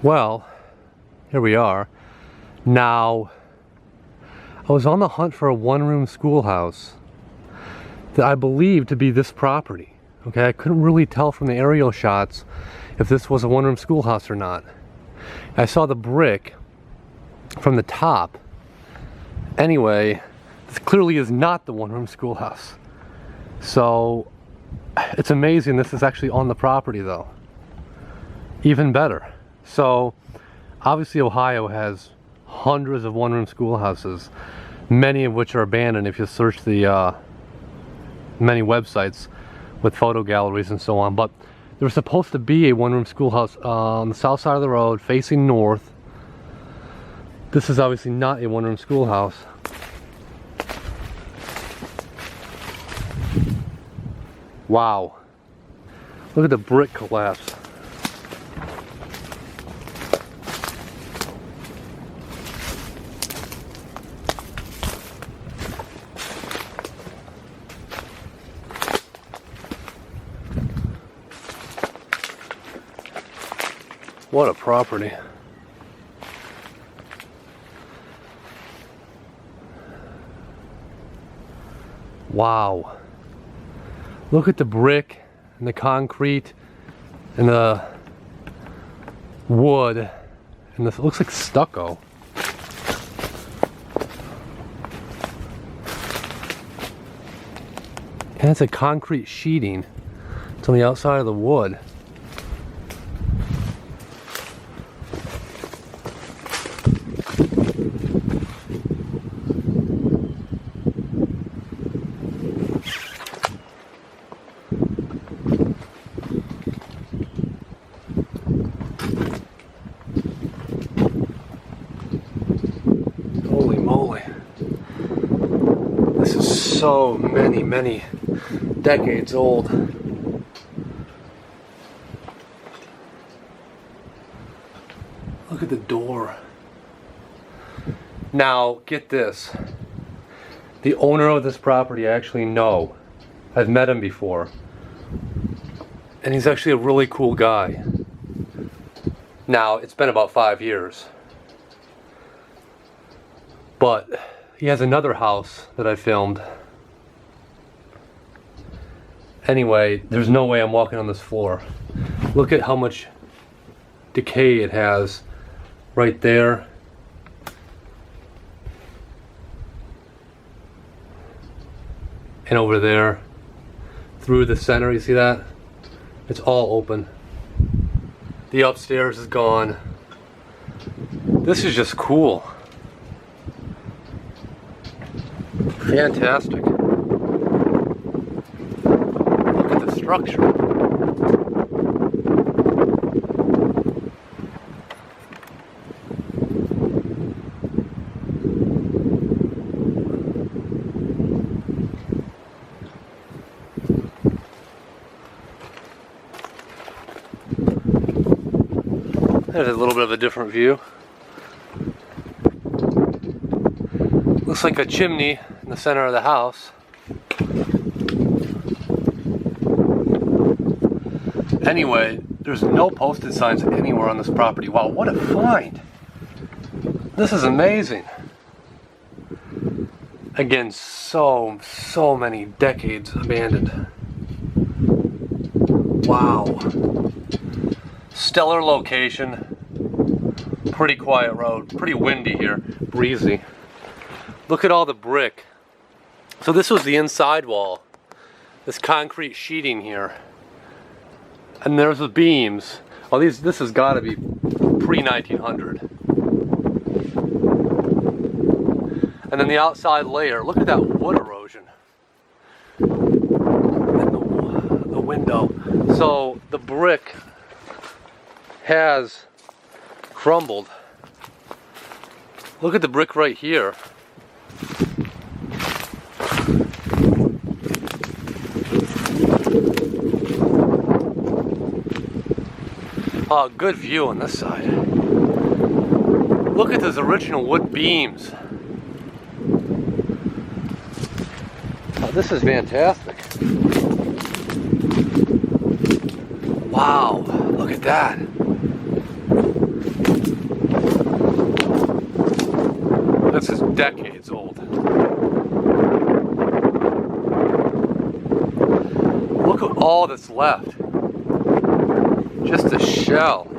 Well, here we are. Now, I was on the hunt for a one-room schoolhouse that I believe to be this property. Okay, I couldn't really tell from the aerial shots if this was a one-room schoolhouse or not. I saw the brick from the top. Anyway, this clearly is not the one-room schoolhouse. So, it's amazing this is actually on the property though. Even better. So, obviously Ohio has hundreds of one-room schoolhouses, many of which are abandoned if you search the many websites with photo galleries and so on. But there was supposed to be a one-room schoolhouse on the south side of the road facing north. This is obviously not a one-room schoolhouse. Wow. Look at the brick collapse. What a property. Wow. Look at the brick and the concrete and the wood, and this looks like stucco. And it's a concrete sheeting. It's on the outside of the wood. Holy moly. This is so many decades old. Look at the door. Now, get this. The owner of this property I actually know. I've met him before. And he's actually a really cool guy. Now, it's been about 5 years. But he has another house that I filmed. Anyway, there's no way I'm walking on this floor. Look at how much decay it has right there. And over there. Through the center, you see that? It's all open. The upstairs is gone. This is just cool. Fantastic. Look at the structure. There's a little bit of a different view. Looks like a chimney in the center of the house. Anyway, there's no posted signs anywhere on this property. Wow, what a find! This is amazing. Again, so many decades abandoned. Wow. Stellar location. Pretty quiet road. Pretty windy here. Breezy. Look at all the brick. So this was the inside wall. This concrete sheeting here. And there's the beams. Oh, this has got to be pre-1900. And then the outside layer. Look at that wood erosion. And the window. So the brick has crumbled. Look at the brick right here. Oh, good view on this side. Look at those original wood beams. Oh, this is fantastic. Wow, look at that. This is decades old. Look at all that's left. Just a shell.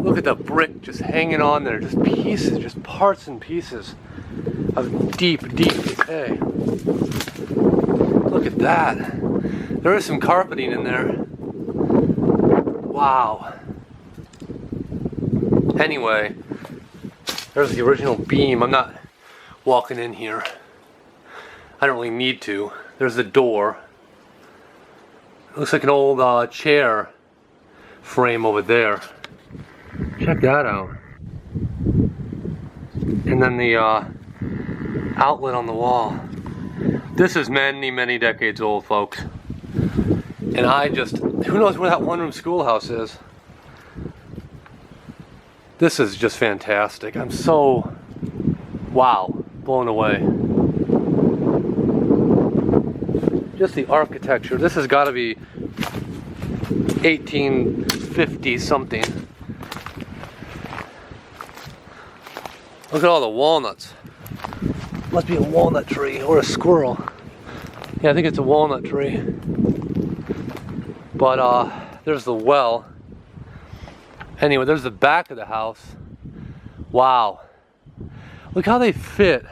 Look at the brick just hanging on there, just pieces, just parts and pieces of deep, deep decay. Look at that. There is some carpeting in there. Wow. Anyway, there's the original beam. I'm not walking in here. I don't really need to. There's the door. It looks like an old chair frame over there. Check that out. And then the outlet on the wall. This is many, many decades old, folks. And who knows where that one-room schoolhouse is? This is just fantastic. I'm so, wow, blown away. Just the architecture. This has got to be 1850 something. Look at all the walnuts. Must be a walnut tree or a squirrel. Yeah, I think it's a walnut tree. But there's the well. Anyway, there's the back of the house. Wow. Look how they fit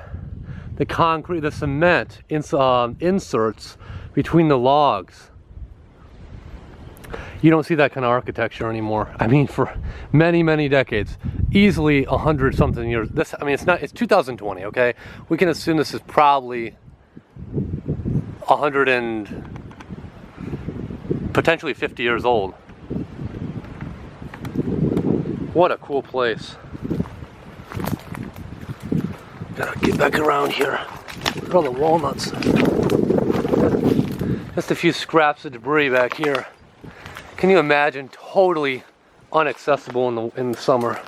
the concrete, the cement inserts between the logs. You don't see that kind of architecture anymore. I mean, for many, many decades, easily 100 something years. It's 2020, okay? We can assume this is probably 100 and potentially 50 years old. What a cool place. Gotta get back around here. Look at all the walnuts. Just a few scraps of debris back here. Can you imagine? Totally inaccessible in the summer.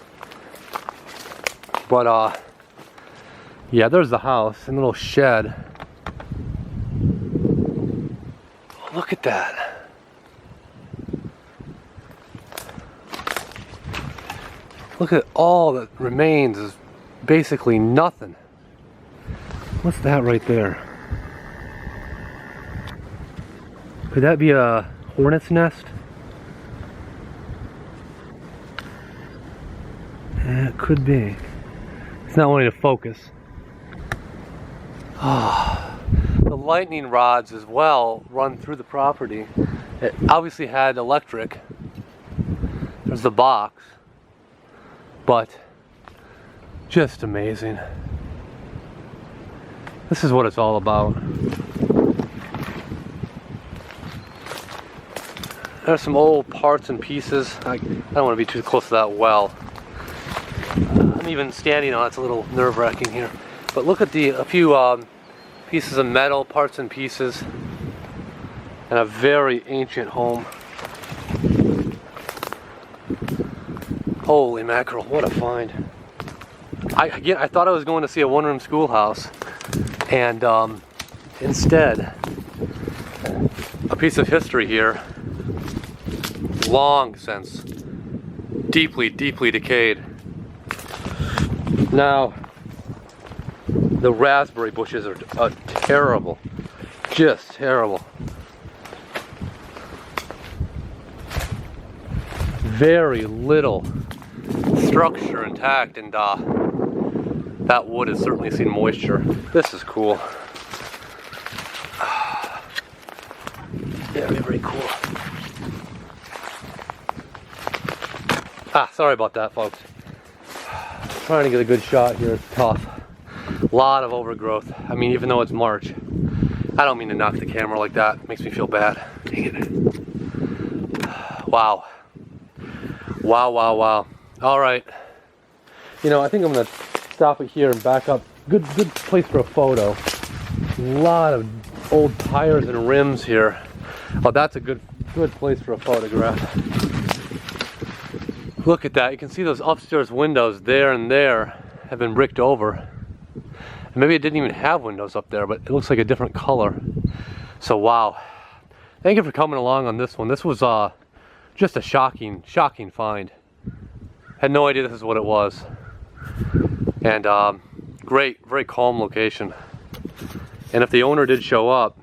But yeah, there's the house and a little shed. Look at that. Look at all that remains is basically nothing. What's that right there? Could that be a hornet's nest? Yeah, it could be. It's not wanting to focus. The lightning rods as well run through the property. It obviously had electric. There's the box. But just amazing. This is what it's all about. There's some old parts and pieces. I don't want to be too close to that well. I'm even standing on it. It's a little nerve-wracking here. But look at a few pieces of metal, parts and pieces, and a very ancient home. Holy mackerel, what a find. I thought I was going to see a one-room schoolhouse, and instead, a piece of history here, long since deeply, deeply decayed. Now, the raspberry bushes are terrible, just terrible. Very little structure intact, and that wood has certainly seen moisture. This is cool. Yeah, very cool. Sorry about that, folks. Trying to get a good shot here, it's tough. A lot of overgrowth. I mean, even though it's March. I don't mean to knock the camera like that. It makes me feel bad. Dang it. Wow. Wow, wow, wow. All right. You know, I think I'm gonna stop it here and back up. Good place for a photo. A lot of old tires and rims here. Oh, that's a good place for a photograph. Look at that, you can see those upstairs windows there and there have been bricked over. And maybe it didn't even have windows up there, but it looks like a different color. So wow. Thank you for coming along on this one. This was just a shocking find. Had no idea this is what it was. And great, very calm location. And if the owner did show up,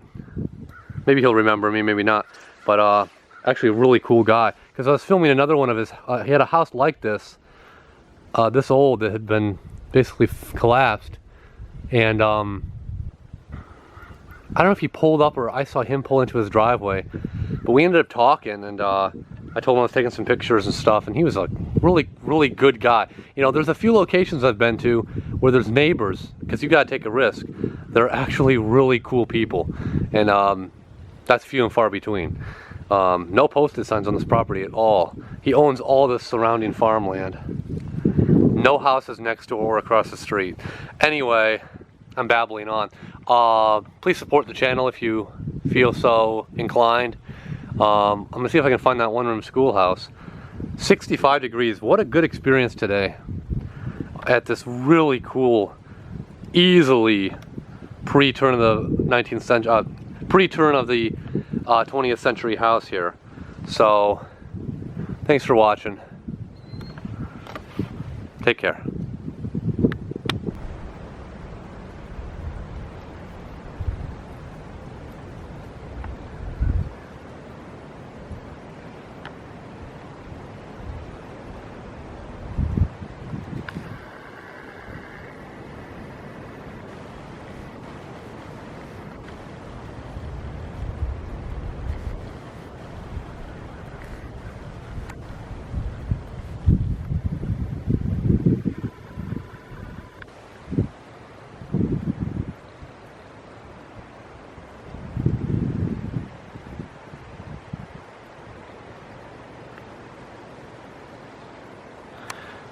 maybe he'll remember me, maybe not. But actually a really cool guy. Because I was filming another one of his, he had a house like this, this old, that had been basically collapsed. And I don't know if he pulled up or I saw him pull into his driveway. But we ended up talking, and I told him I was taking some pictures and stuff, and he was a really, really good guy. You know, there's a few locations I've been to where there's neighbors, because you gotta take a risk. They're actually really cool people, and that's few and far between. No posted signs on this property at all. He owns all this surrounding farmland. No houses next door or across the street. Anyway, I'm babbling on. Please support the channel if you feel so inclined. I'm gonna see if I can find that one-room schoolhouse. 65 degrees. What a good experience today at this really cool, easily pre-turn of the 19th century, pre-turn of the 20th century house here. So, thanks for watching. Take care.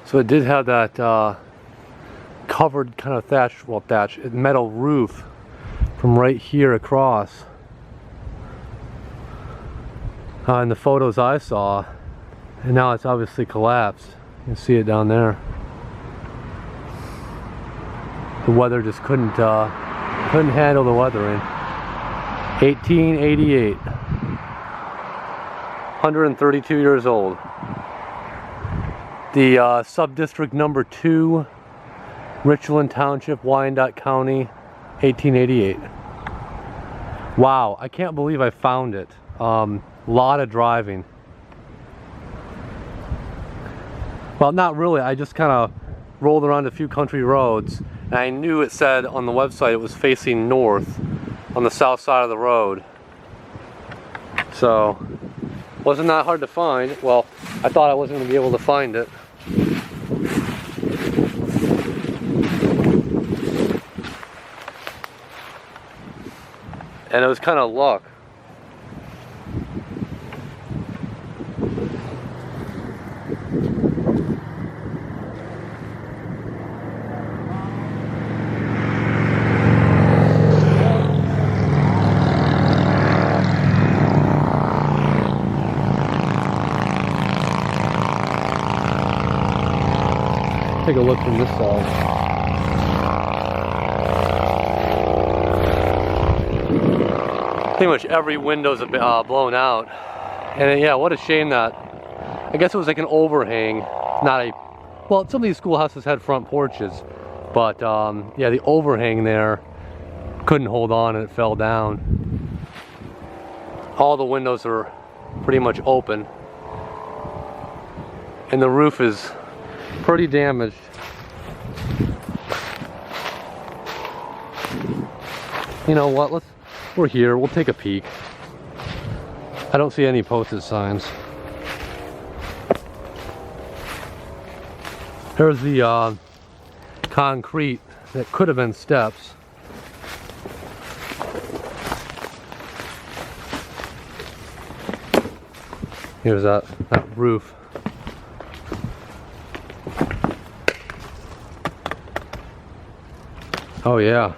So it did have that covered kind of thatch, metal roof from right here across. In the photos I saw, and now it's obviously collapsed. You can see it down there. The weather just couldn't handle the weathering. 1888. 132 years old. The sub-district number 2, Richland Township, Wyandotte County, 1888. Wow, I can't believe I found it. Lot of driving. Well, not really. I just kind of rolled around a few country roads, and I knew it said on the website it was facing north on the south side of the road. So, wasn't that hard to find. Well, I thought I wasn't going to be able to find it. And it was kind of luck. Take a look from this side. Pretty much every window's blown out. And yeah, what a shame that, I guess it was like an overhang, not a, well, some of these schoolhouses had front porches, but yeah, the overhang there couldn't hold on and it fell down. All the windows are pretty much open, and the roof is pretty damaged. You know what, we're here, we'll take a peek. I don't see any posted signs. There's the concrete that could have been steps. Here's that roof. Oh yeah.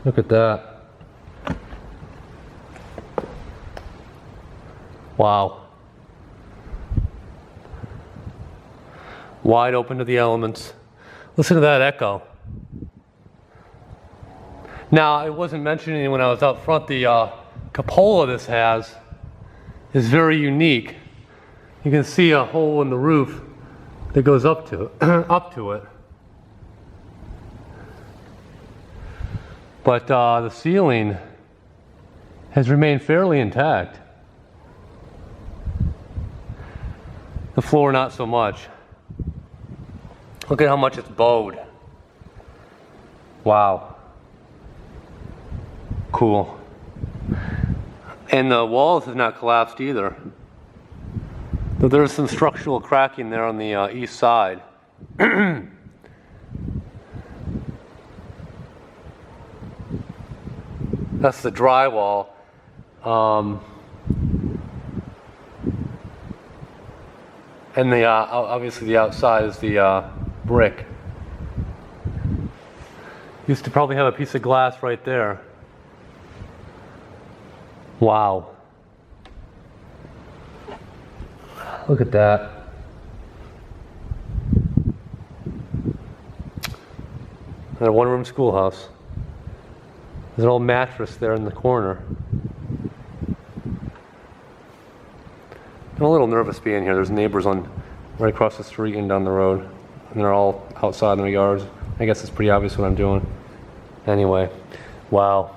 Look at that. Wow. Wide open to the elements. Listen to that echo. Now, I wasn't mentioning when I was out front, the cupola this has is very unique. You can see a hole in the roof that goes up to it. But the ceiling has remained fairly intact. The floor, not so much. Look at how much it's bowed. Wow. Cool. And the walls have not collapsed either. Though there's some structural cracking there on the east side. That's the drywall. And the obviously the outside is the brick. Used to probably have a piece of glass right there. Wow. Look at that. And a one-room schoolhouse. There's an old mattress there in the corner. I'm a little nervous being here. There's neighbors on right across the street and down the road. And they're all outside in their yards. I guess it's pretty obvious what I'm doing. Anyway, wow.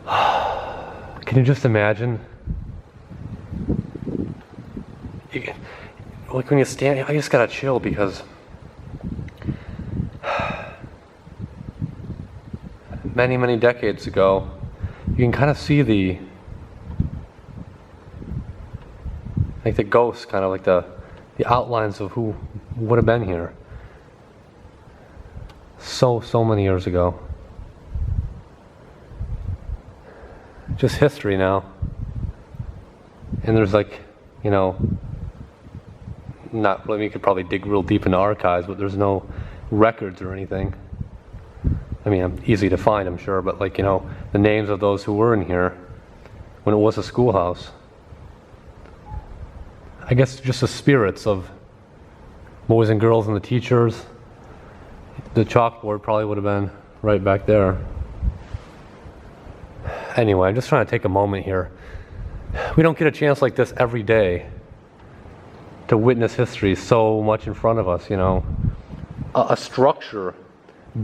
Can you just imagine? Like when you stand, I just gotta chill because many, many decades ago, you can kind of see the ghosts, kind of like the outlines of who would have been here so many years ago. Just history now. And there's like, you know, not really, you could probably dig real deep into archives, but there's no records or anything. I mean, easy to find, I'm sure, but like, you know, the names of those who were in here when it was a schoolhouse. I guess just the spirits of boys and girls and the teachers. The chalkboard probably would have been right back there. Anyway, I'm just trying to take a moment here. We don't get a chance like this every day to witness history so much in front of us, you know. A structure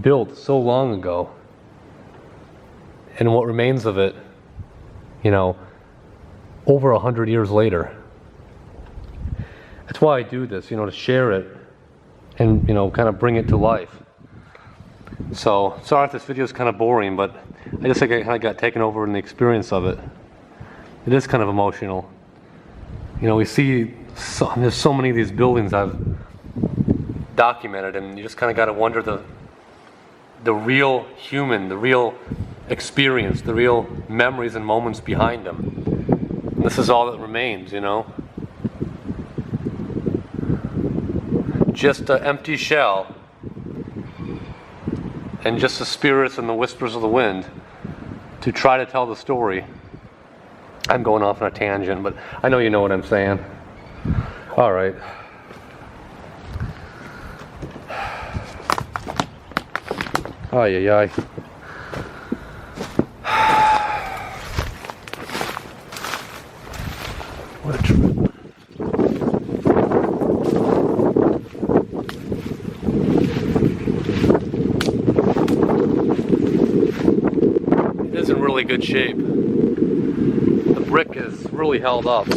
built so long ago, and what remains of it, you know, over 100 years later. That's why I do this, you know, to share it and, you know, kind of bring it to life. So, sorry if this video is kind of boring, but I just think I kind of got taken over in the experience of it. It is kind of emotional. You know, we see, there's so many of these buildings I've documented, and you just kind of got to wonder the real human, the real experience, the real memories and moments behind them. And this is all that remains, you know. Just an empty shell, and just the spirits and the whispers of the wind to try to tell the story. I'm going off on a tangent, but I know you know what I'm saying. All right. Ay, ay, ay. What a trip. It is in really good shape. The brick is really held up.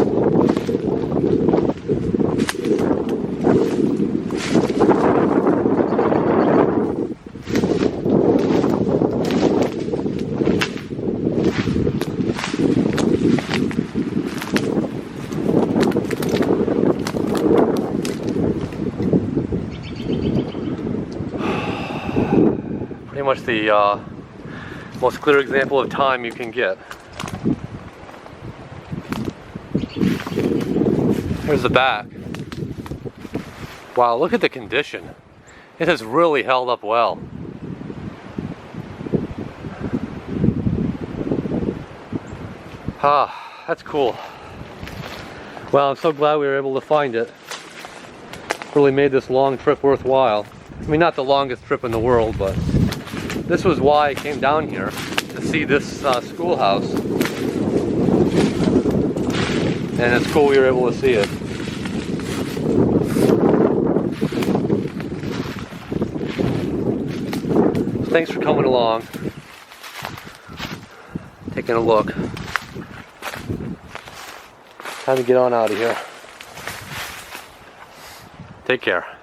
Pretty much the most clear example of time you can get. Here's the back. Wow, look at the condition. It has really held up well. Ah, that's cool. Well, I'm so glad we were able to find it. Really made this long trip worthwhile. I mean, not the longest trip in the world, but this was why I came down here, to see this schoolhouse. And it's cool we were able to see it. So thanks for coming along, taking a look. Time to get on out of here. Take care.